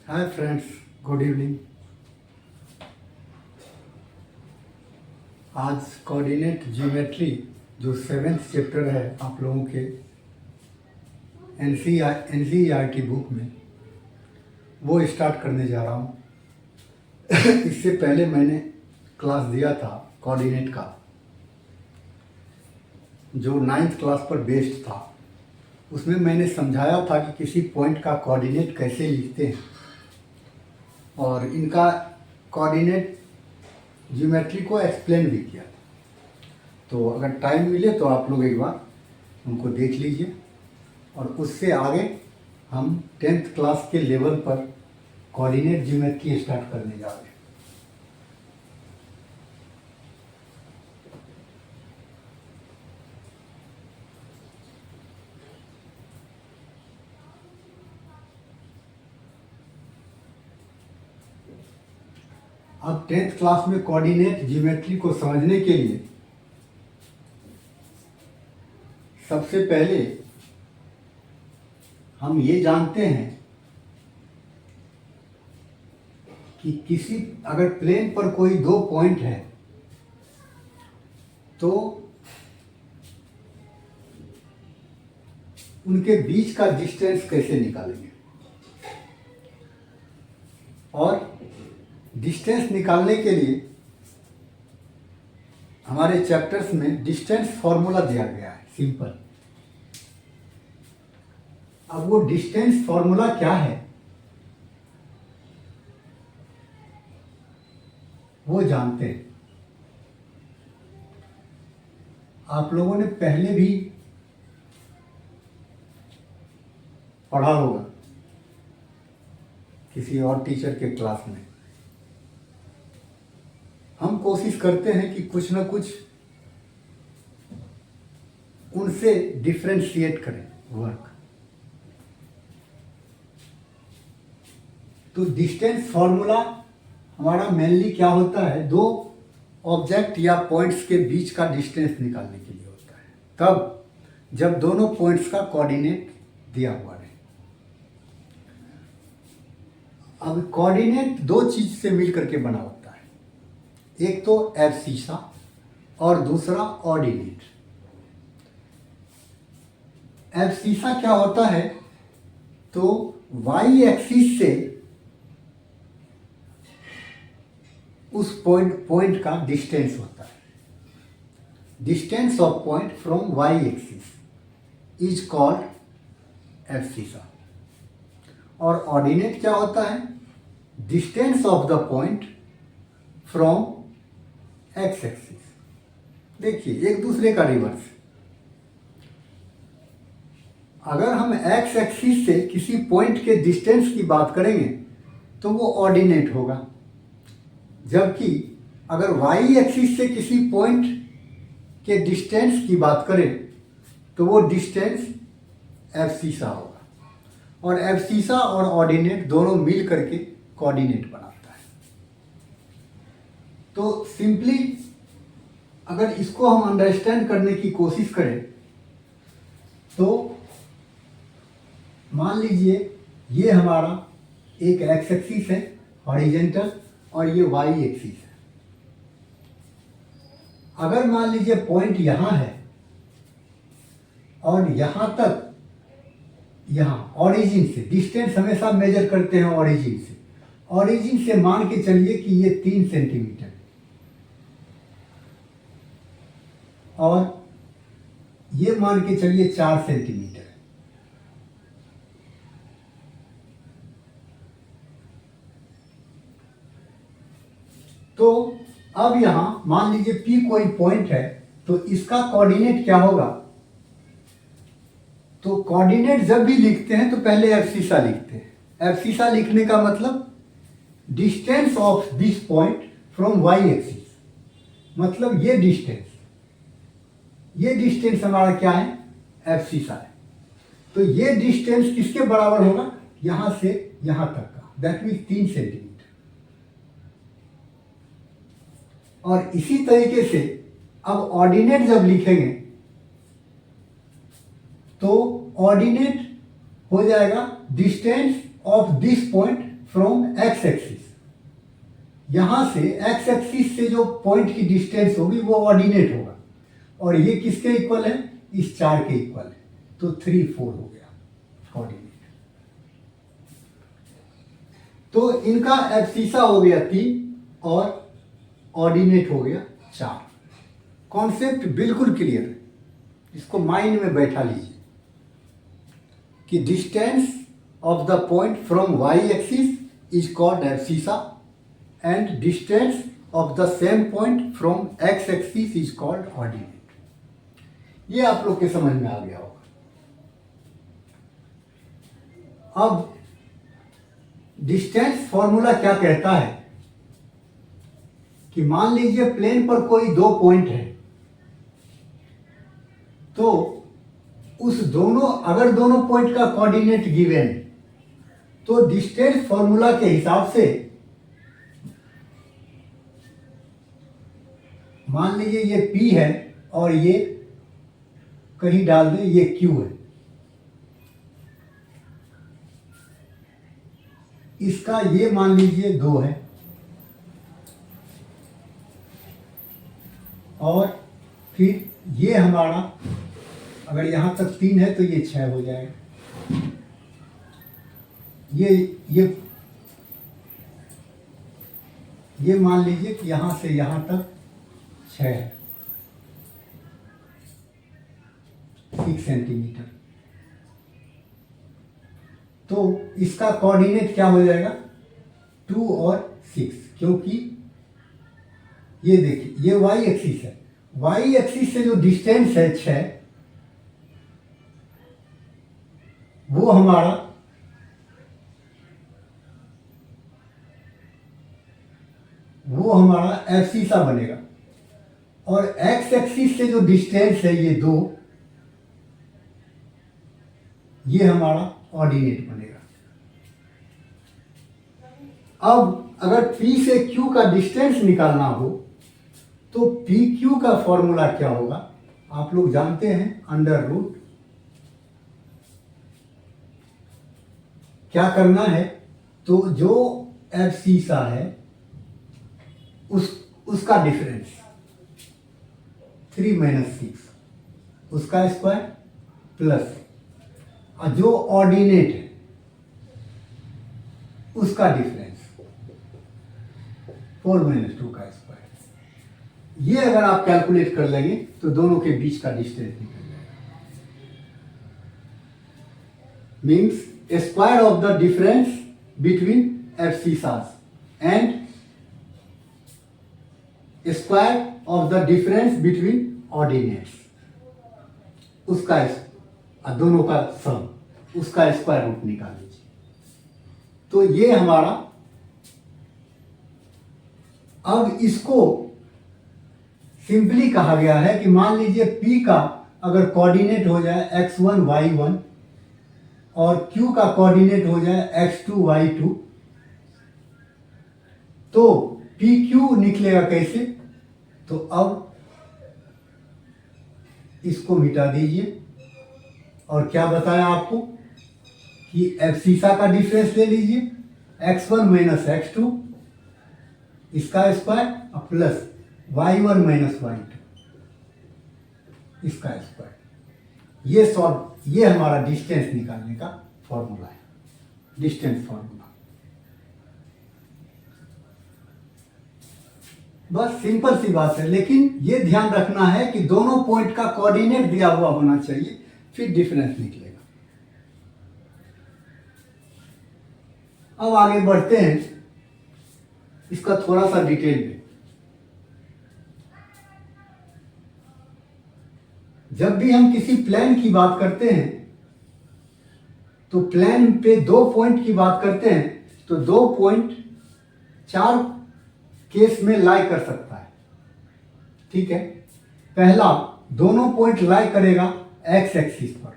Hi friends, good evening. आज coordinate geometry जो seventh chapter है आप लोगों के एनसीईआरटी बुक में, वो स्टार्ट करने जा रहा हूँ। इससे पहले मैंने क्लास दिया था कोऑर्डिनेट का, जो 9th क्लास पर बेस्ड था। उसमें मैंने समझाया था कि किसी पॉइंट का कोऑर्डिनेट कैसे लिखते हैं और इनका कोऑर्डिनेट ज्योमेट्री को एक्सप्लेन भी किया। तो अगर टाइम मिले तो आप लोग एक बार उनको देख लीजिए और उससे आगे हम 10th क्लास के लेवल पर कोऑर्डिनेट ज्योमेट्री स्टार्ट करने जा रहे हैं। अब 10th क्लास में कोऑर्डिनेट ज्योमेट्री को समझने के लिए सबसे पहले हम ये जानते हैं कि किसी अगर प्लेन पर कोई दो पॉइंट है तो उनके बीच का डिस्टेंस कैसे निकालेंगे। और डिस्टेंस निकालने के लिए हमारे चैप्टर्स में डिस्टेंस फॉर्मूला दिया गया है, सिंपल। अब वो डिस्टेंस फॉर्मूला क्या है वो जानते हैं। आप लोगों ने पहले भी पढ़ा होगा किसी और टीचर के क्लास में। हम कोशिश करते हैं कि कुछ ना कुछ उनसे डिफरेंशिएट करें वर्क। तो डिस्टेंस फॉर्मूला हमारा मेनली क्या होता है, दो ऑब्जेक्ट या पॉइंट्स के बीच का डिस्टेंस निकालने के लिए होता है, तब जब दोनों पॉइंट्स का कोऑर्डिनेट दिया हुआ रहे। अब कोऑर्डिनेट दो चीज से मिलकर के बना होता है, एक तो एब्सिसा और दूसरा ऑर्डिनेट। एब्सिसा क्या होता है, तो वाई एक्सिस से उस पॉइंट का डिस्टेंस होता है। Distance of point from Y axis is called abscissa. और ऑर्डिनेट क्या होता है, distance of the point from X axis. देखिए एक दूसरे का रिवर्स। अगर हम एक्स एक्सिस से किसी पॉइंट के डिस्टेंस की बात करेंगे तो वो ऑर्डिनेट होगा, जबकि अगर वाई एक्सिस से किसी पॉइंट के डिस्टेंस की बात करें तो वो डिस्टेंस एब्सिसा होगा। और एब्सिसा और ऑर्डिनेट दोनों मिल करके कोऑर्डिनेट बनाता है। तो सिंपली अगर इसको हम अंडरस्टैंड करने की कोशिश करें तो मान लीजिए ये हमारा एक एक्स एक्सिस है हॉरिजॉन्टल और ये वाई एक्सिस है। अगर मान लीजिए पॉइंट यहां है और यहां तक, यहां ऑरिजिन से डिस्टेंस हमेशा मेजर करते हैं ऑरिजिन से। ऑरिजिन से मान के चलिए कि ये 3 सेंटीमीटर और ये मान के चलिए 4 सेंटीमीटर। तो अब यहां मान लीजिए P कोई पॉइंट है तो इसका कोऑर्डिनेट क्या होगा। तो कोऑर्डिनेट जब भी लिखते हैं तो पहले एब्सिसा लिखते हैं। एब्सिसा लिखने का मतलब distance of this point from Y axis, मतलब ये डिस्टेंस हमारा क्या है, एब्सिसा है। तो ये डिस्टेंस किसके बराबर होगा, यहां से यहां तक का, दैट मीन्स 3 सेंटीमीटर। और इसी तरीके से अब ऑर्डिनेट जब लिखेंगे तो ऑर्डिनेट हो जाएगा distance of this point from X axis. यहां से एक्स एक्सिस से जो पॉइंट की डिस्टेंस होगी वो ऑर्डिनेट होगा, और ये किसके इक्वल है, इस 4 के इक्वल है, तो 3 4 हो गया कोऑर्डिनेट। तो इनका एब्सिसा हो गया 3 और ऑर्डिनेट हो गया 4। कॉन्सेप्ट बिल्कुल क्लियर है, इसको माइंड में बैठा लीजिए कि distance of the point from Y axis is called abscissa and distance of the same point from X axis is called ordinate. ये आप लोग के समझ में आ गया होगा। अब डिस्टेंस फॉर्मूला क्या कहता है कि मान लीजिए प्लेन पर कोई 2 पॉइंट है, तो उस दोनों, अगर दोनों पॉइंट का कोऑर्डिनेट गिवन, तो डिस्टेंस फॉर्मूला के हिसाब से मान लीजिए ये P है और ये कहीं डाल दें ये Q है, इसका ये मान लीजिए 2 है और फिर ये हमारा, अगर यहां तक 3 है तो ये 6 हो जाएगा। ये मान लीजिए कि यहां से यहां तक 6 है, 6 सेंटीमीटर। तो इसका कोऑर्डिनेट क्या हो जाएगा, 2 और 6, क्योंकि ये देखिए ये वाई एक्सिस है, वाई एक्सिस से जो डिस्टेंस है 6, वो हमारा एब्सिसा बनेगा, और एक्स एक्सिस से जो डिस्टेंस है ये 2, ये हमारा ऑर्डिनेट बनेगा। अब अगर P से Q का डिस्टेंस निकालना हो तो PQ का फॉर्मूला क्या होगा, आप लोग जानते हैं, अंडर रूट। क्या करना है, तो जो एब्सिसा है उसका डिफरेंस 3 - 6, उसका स्क्वायर प्लस, और जो ऑर्डिनेट है उसका डिफरेंस 4 - 2 का स्क्वायर। ये अगर आप कैलकुलेट कर लेंगे तो दोनों के बीच का डिस्टेंस निकल जाएगा। Means square of the difference between abscissas and square of the difference between ordinates, उसका दोनों का सम, उसका स्क्वायर रूट निकाल लीजिए। तो ये हमारा, अब इसको सिंपली कहा गया है कि मान लीजिए P का अगर कोऑर्डिनेट हो जाए x1 y1 और Q का कोऑर्डिनेट हो जाए x2 y2, तो PQ निकलेगा कैसे, तो अब इसको मिटा दीजिए, और क्या बताया आपको कि एब्सिसा का डिफरेंस ले लीजिए, x1 - x2 इसका स्क्वायर प्लस y1 - y2 इसका स्क्वायर। ये हमारा डिस्टेंस निकालने का फॉर्मूला है, डिस्टेंस फॉर्मूला। बस सिंपल सी बात है, लेकिन ये ध्यान रखना है कि दोनों पॉइंट का कोऑर्डिनेट दिया हुआ होना चाहिए, फिर डिफरेंस निकलेगा। अब आगे बढ़ते हैं, इसका थोड़ा सा डिटेल में। जब भी हम किसी प्लेन की बात करते हैं तो प्लेन पे 2 पॉइंट की बात करते हैं, तो 2 पॉइंट 4 केस में लाई कर सकता है, ठीक है। पहला, दोनों पॉइंट लाई करेगा एक्स एक्सिस पर।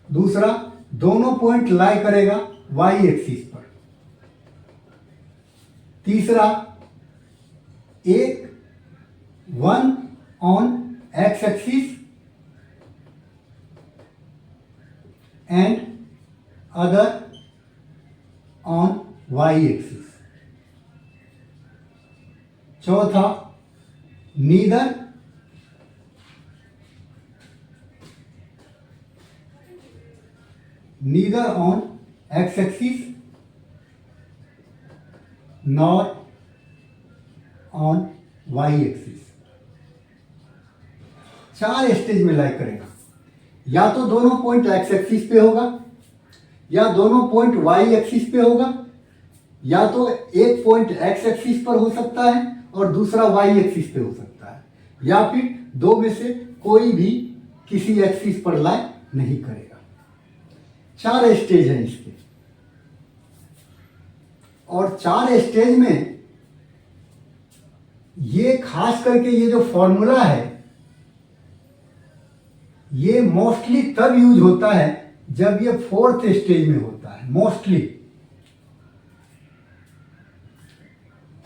दूसरा, दोनों पॉइंट लाई करेगा वाई एक्सिस पर। तीसरा, एक 1 on x axis and other y axis. चौथा, neither on x axis not on y axis. 4 stage में लाई करेगा, या तो दोनों पॉइंट एक्स एक्सिस पे होगा, या दोनों पॉइंट वाई एक्सिस पे होगा, या तो एक पॉइंट एक्स एक्सिस पर हो सकता है और दूसरा वाई एक्सिस पे हो सकता है, या फिर दो में से कोई भी किसी एक्सिस पर लाई नहीं करेगा। 4 स्टेज हैं इसके, और 4 स्टेज में ये खास करके ये जो फॉर्मूला है ये मोस्टली तब यूज होता है जब ये 4th स्टेज में होता है। मोस्टली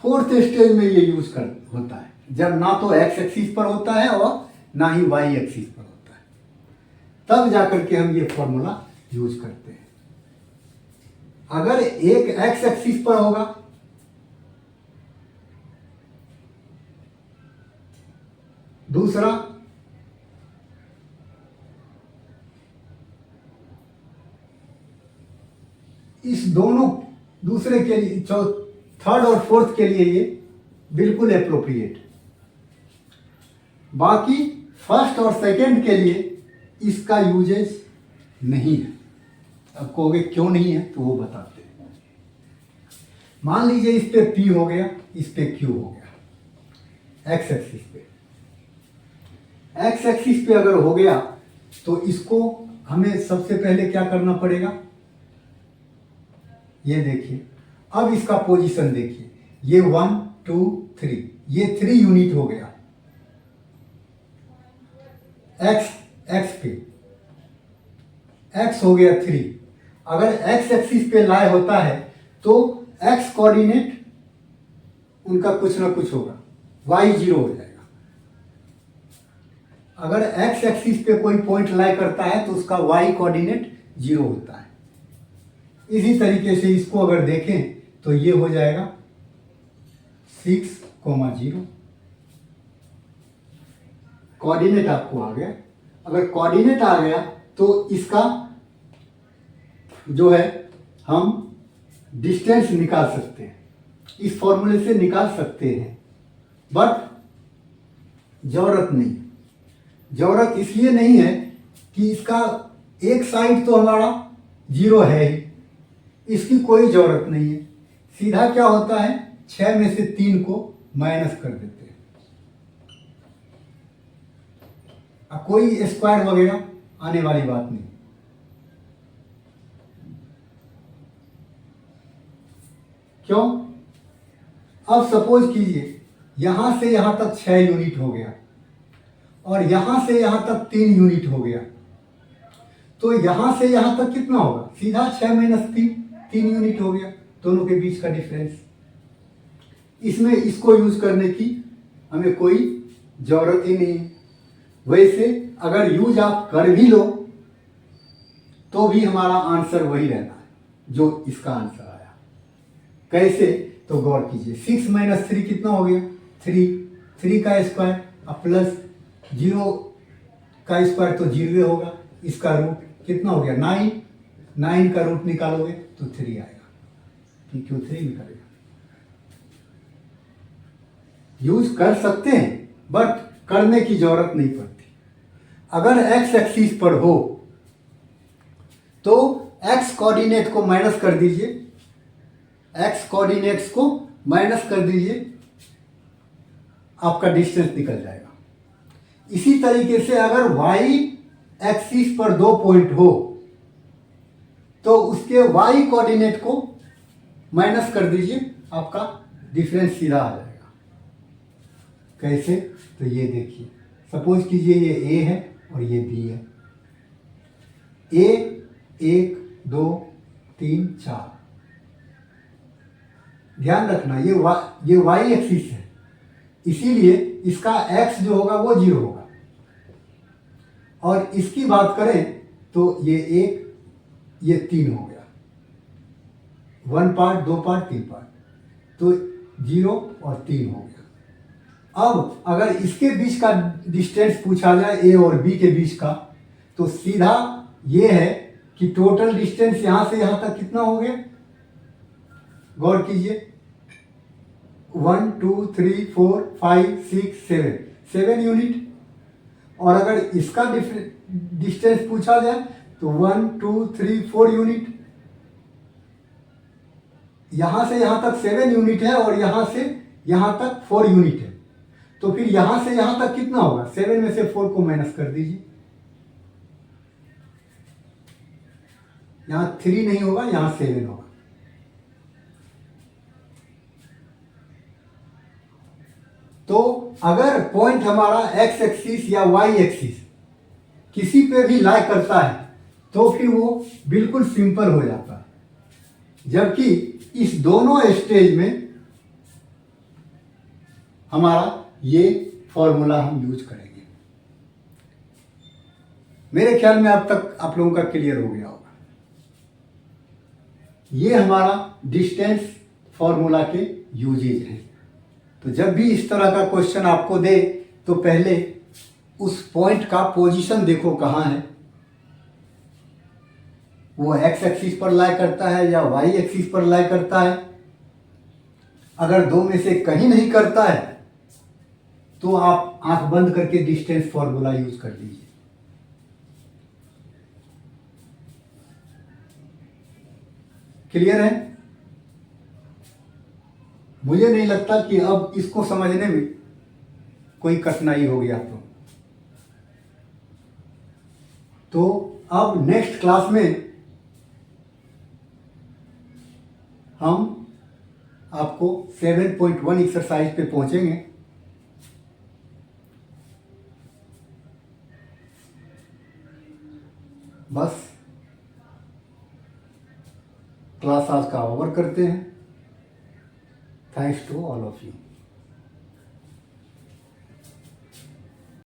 4th स्टेज में ये यूज होता है, जब ना तो एक्स एक्सिस पर होता है और ना ही वाई एक्सिस पर होता है, तब जाकर के हम ये फॉर्मूला यूज करते हैं। अगर एक एक्स एक्सिस पर होगा, दूसरा इस दोनों दूसरे के लिए, 3rd और 4th के लिए ये बिल्कुल अप्रोप्रिएट। बाकी 1st और 2nd के लिए इसका यूजेज नहीं है। अब कहोगे क्यों नहीं है, तो वो बताते हैं। मान लीजिए इस पे P हो गया, इस पे Q हो गया, एक्स एक्सिस पे। एक्स एक्सिस पे अगर हो गया तो इसको हमें सबसे पहले क्या करना पड़ेगा, ये देखिए, अब इसका पोजीशन देखिए, ये 1 2 3, ये 3 यूनिट हो गया एक्स पे, एक्स हो गया 3। अगर एक्स एक्सिस पे लाई होता है तो एक्स कोऑर्डिनेट उनका कुछ ना कुछ होगा, वाई 0 हो जाएगा। अगर एक्स एक्सिस पे कोई पॉइंट लाई करता है तो उसका वाई कोऑर्डिनेट 0 होता है। इसी तरीके से इसको अगर देखें तो ये हो जाएगा 6,0। कोऑर्डिनेट आपको आ गया। अगर कोऑर्डिनेट आ गया तो इसका जो है हम डिस्टेंस निकाल सकते हैं, इस फॉर्मूले से निकाल सकते हैं, बट जरूरत नहीं। जरूरत इसलिए नहीं है कि इसका एक साइड तो हमारा 0 है ही, इसकी कोई जरूरत नहीं है। सीधा क्या होता है, 6 में से 3 को माइनस कर देते हैं, अब कोई स्क्वायर वगैरह आने वाली बात नहीं। क्यों? अब सपोज कीजिए यहां से यहां तक 6 यूनिट हो गया और यहां से यहां तक 3 यूनिट हो गया, तो यहां से यहां तक कितना होगा, सीधा 6 माइनस 3 यूनिट हो गया, दोनों के बीच का डिफरेंस। इसमें इसको यूज करने की हमें कोई जरूरत ही नहीं है। वैसे अगर यूज आप कर भी लो तो भी हमारा आंसर वही रहना है जो इसका आंसर आया। कैसे, तो गौर कीजिए, 6 माइनस 3 कितना हो गया, 3 का स्क्वायर, अब प्लस 0 का स्क्वायर तो 0 होगा, इसका रूट कितना हो गया 9 का रूट निकालोगे तो 3 आएगा, क्यों 3 निकलेगा। यूज कर सकते हैं बट करने की जरूरत नहीं पड़ती। अगर एक्स एक्सिस पर हो तो एक्स कोऑर्डिनेट को माइनस कर दीजिए, एक्स कोऑर्डिनेट्स को माइनस कर दीजिए, आपका डिस्टेंस निकल जाएगा। इसी तरीके से अगर वाई एक्सिस पर 2 पॉइंट हो तो उसके वाई कोऑर्डिनेट को माइनस कर दीजिए, आपका डिफरेंस सीधा आ जाएगा। कैसे, तो ये देखिए, सपोज कीजिए ये ए है और ये बी है। ए 1 2 3 4, ध्यान रखना ये वाई एक्सिस है, इसीलिए इसका एक्स जो होगा वो 0 होगा। और इसकी बात करें तो ये 1 ये 3 हो गया, 1 पार्ट, 2 पार्ट, 3 पार्ट, तो 0 और 3 हो गया। अब अगर इसके बीच का डिस्टेंस पूछा जाए ए और बी के बीच का, तो सीधा ये है कि टोटल डिस्टेंस यहां से यहां तक कितना हो गया, गौर कीजिए, 1 2 3 4 5 6 7 यूनिट। और अगर इसका डिस्टेंस पूछा जाए तो 1 2 3 4 यूनिट। यहां से यहां तक 7 यूनिट है और यहां से यहां तक 4 यूनिट है, तो फिर यहां से यहां तक कितना होगा, 7 में से 4 को माइनस कर दीजिए, यहां 3 नहीं होगा, यहां 7 होगा। तो अगर पॉइंट हमारा एक्स एक्सिस या वाई एक्सिस किसी पे भी लाई करता है तो फिर वो बिल्कुल सिंपल हो जाता है, जबकि इस दोनों स्टेज में हमारा ये फॉर्मूला हम यूज करेंगे। मेरे ख्याल में अब तक आप लोगों का क्लियर हो गया होगा। ये हमारा डिस्टेंस फॉर्मूला के यूजेज हैं। तो जब भी इस तरह का क्वेश्चन आपको दे तो पहले उस पॉइंट का पोजीशन देखो कहाँ है, वो एक्स एक्सिस पर लाई करता है या वाई एक्सिस पर लाई करता है। अगर दो में से कहीं नहीं करता है तो आप आंख बंद करके डिस्टेंस फॉर्मूला यूज कर लीजिए। क्लियर है? मुझे नहीं लगता कि अब इसको समझने में कोई कठिनाई होगी आप लोग। तो अब नेक्स्ट क्लास में हम आपको 7.1 एक्सरसाइज पे पहुंचेंगे। बस क्लास आज का ओवर करते हैं। Thanks to all of you.